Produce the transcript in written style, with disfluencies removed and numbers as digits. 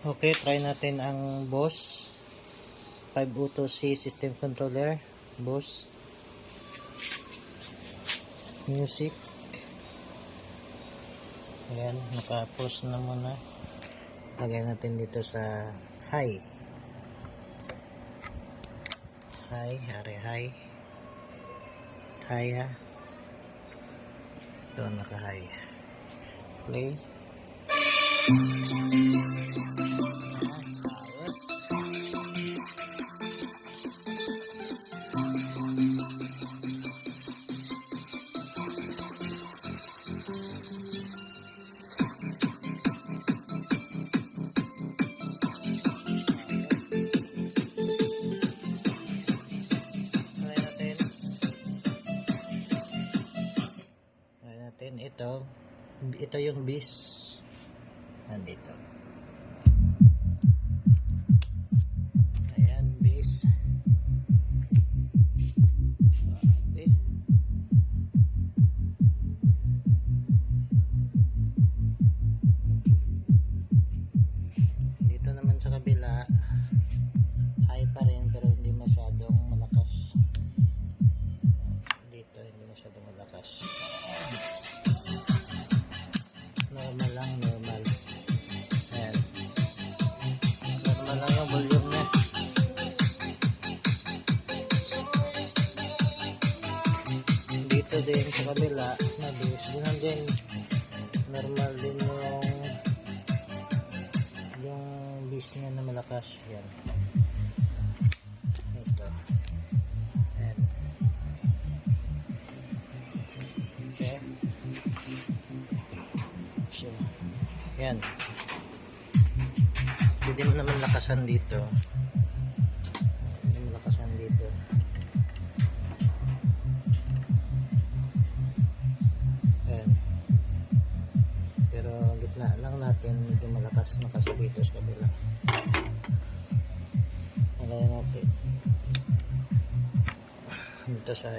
Okay, try natin ang Boss 502C system controller. Boss music. Ayan, naka-pause na muna. Lagay natin dito sa high. High ha. Ito, naka-high. Play. Ito yung bis nandito. Ayan, bis. Okay. Dito naman sa kabila, high pa rin pero hindi masyadong malakas. Dito hindi masyadong malakas. Normal lang, normal. Ayan. Normal lang yung volume niya. Dito din sa kabila, na bass. Ganun din. Normal din yung bass niya na malakas. Ayan. Ito. Ayan. Okay. So, yan. Pwede mo naman lakasan dito. Pwede mo lakasan dito. Yan. Pero gitna lang natin, medyo malakas na kasi dito sa kabila. Nalagyan natin dito sa